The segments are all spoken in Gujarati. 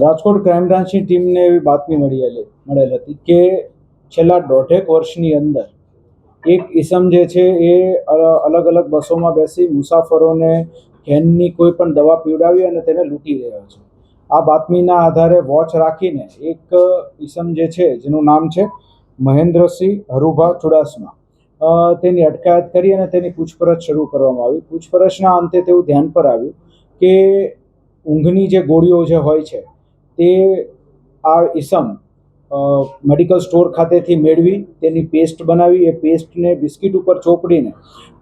રાજકોટ ક્રાઇમ બ્રાન્ચની ટીમને એવી બાતમી મળેલ હતી કે છેલ્લા 1.5 વર્ષની અંદર એક ઇસમ જે છે એ અલગ અલગ બસોમાં બેસી મુસાફરોને ઘેનની કોઈ પણ દવા પીવડાવી અને તેને લૂંટી રહ્યો છે. આ બાતમીના આધારે વોચ રાખીને એક ઇસમ જે છે જેનું નામ છે મહેન્દ્રસિંહ હરુભા ચુડાસમા, તેની અટકાયત કરી અને તેની પૂછપરછ શરૂ કરવામાં આવી. પૂછપરછના અંતે તેવું ધ્યાન પર આવ્યું કે ઊંઘની જે ગોળીઓ જે હોય છે તે આ ઇસમ મેડિકલ સ્ટોર ખાતેથી મેળવી તેની પેસ્ટ બનાવી, એ પેસ્ટને બિસ્કિટ ઉપર ચોપડીને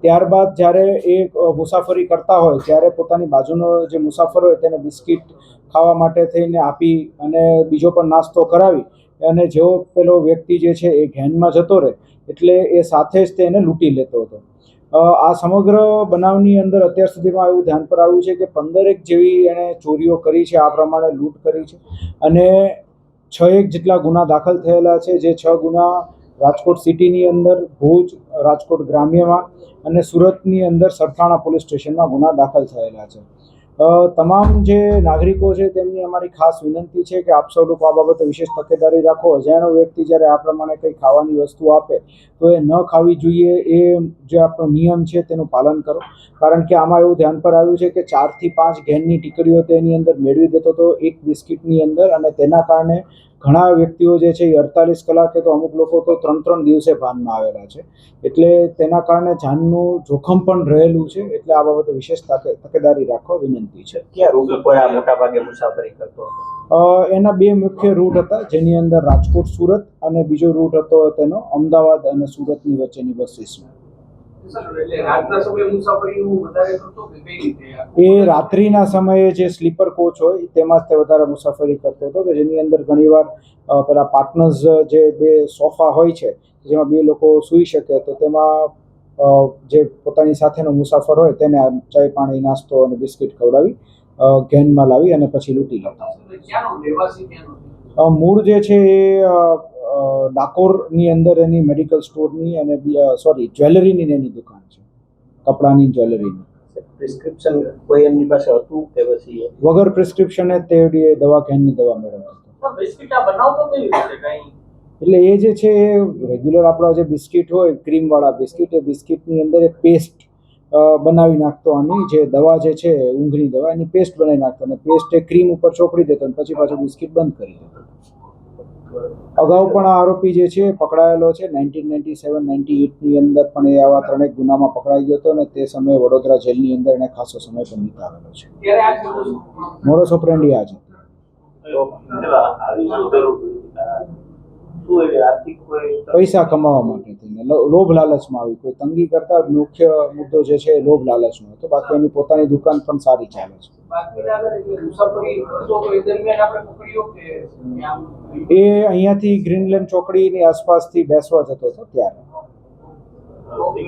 ત્યારબાદ જ્યારે એ મુસાફરી કરતા હોય ત્યારે પોતાની બાજુનો જે મુસાફર હોય તેને બિસ્કિટ ખાવા માટે થઈને આપી અને બીજો પણ નાસ્તો કરાવી અને જેવો પેલો વ્યક્તિ જે છે એ ઘેનમાં જતો રહે એટલે એ સાથે જ તેને લૂંટી લેતો હતો. આ સમગ્ર બનાવની અંદર અત્યાર સુધીમાં એવું ધ્યાન પર આવ્યું છે કે 15 જેવી એણે ચોરીઓ કરી છે, આ પ્રમાણે લૂંટ કરી છે અને 6 જેટલા ગુના દાખલ થયેલા છે, જે 6 ગુના રાજકોટ સિટીની અંદર, ભુજ, રાજકોટ ગ્રામ્યમાં અને સુરતની અંદર સરથાણા પોલીસ સ્ટેશનમાં ગુના દાખલ થયેલા છે. તમામ જે નાગરિકો છે તેમની અમારી ખાસ વિનંતી છે કે આપ સૌ લોકો આ બાબતે વિશેષ તકેદારી રાખો. અજાણ્યો વ્યક્તિ જ્યારે આ પ્રમાણે કંઈ ખાવાની વસ્તુ આપે તો એ ન ખાવી જોઈએ, એ જે આપણો નિયમ છે તેનું પાલન કરો. કારણ કે આમાં એવું ધ્યાન પર આવ્યું છે કે 4 થી 5 ઘેનની ટીકડીઓ તેની અંદર મેળવી દેતો હતો એક બિસ્કિટની અંદર, અને તેના કારણે ઘણા વ્યક્તિઓ જે છે એ 48 કલાકે તો અમુક લોકો તો 3 દિવસે ભાનમાં આવેલા છે. એટલે તેના કારણે જાનનું જોખમ પણ રહેલું છે. એટલે આ બાબતે વિશેષ તકેદારી રાખવા વિનંતી છે. ક્યાં રૂટ ઉપર આ મોટા ભાગે મુસાફરી કરતો હતો? એના 2 મુખ્ય રૂટ હતા, જેની અંદર રાજકોટ સુરત અને બીજો રૂટ હતો તેનો અમદાવાદ અને સુરતની વચ્ચેની બસીસનો. એ રાત્રિના સમયે જે સ્લીપર કોચ હોય તેમાં જ તે વધારે મુસાફરી કરતો હતો, કે જેની અંદર ઘણીવાર પેલા પાર્ટનર્સ જે 2 સોફા હોય છે જેમાં 2 લોકો સૂઈ શકે, તો તેમાં જે પોતાની સાથેનો મુસાફર હોય તેને ચાય પાણી નાસ્તો અને બિસ્કિટ ખવડાવી ઘેનમાં લાવી અને પછી લૂંટી લેતા. મૂળ જે છે એ ડાકોરની અંદર એની મેડિકલ સ્ટોરની અને જ્વેલરીની એની દુકાન છે, કપડાની જ્વેલરીની. પ્રિસ્ક્રિપ્શન કોઈ એમની પાસે હતું કે પછી વગર પ્રિસ્ક્રિપ્શને તે દવા ઘેનની દવા મેળવતો હતો. એટલે એ જે છે એ રેગ્યુલર આપણા જે બિસ્કિટ હોય ક્રીમવાળા બિસ્કિટ, એ બિસ્કિટની અંદર એક પેસ્ટ બનાવી નાખતો, આની જે દવા જે છે ઊંઘની દવા એની પેસ્ટ બનાવી નાખતો અને પેસ્ટ એ ક્રીમ ઉપર ચોપડી દેતો અને પછી પાછું બિસ્કિટ બંધ કરી દેતો. અગાઉ પણ આ આરોપી જે છે પકડાયેલો છે. 1997-98ની અંદર પણ એ આવા 3 ગુનામાં પકડાઈ ગયો હતો અને તે સમયે વડોદરા જેલની અંદર એને ખાસો સમય પણ વિતાવેલો છે. મોડસ ઓપરેન્ડી આ છે. પૈસા કમાવા માટે થઈને લોભ લાલચમાં આવી, કોઈ તંગી કરતા મુખ્ય મુદ્દો જે છે લોભ લાલચનો હતો. બાકી એની પોતાની દુકાન પણ સારી ચાલે છે. એ અહીંયાથી ગ્રીનલેન્ડ ચોકડીની આસપાસથી બેસવા જતો હતો ત્યારે.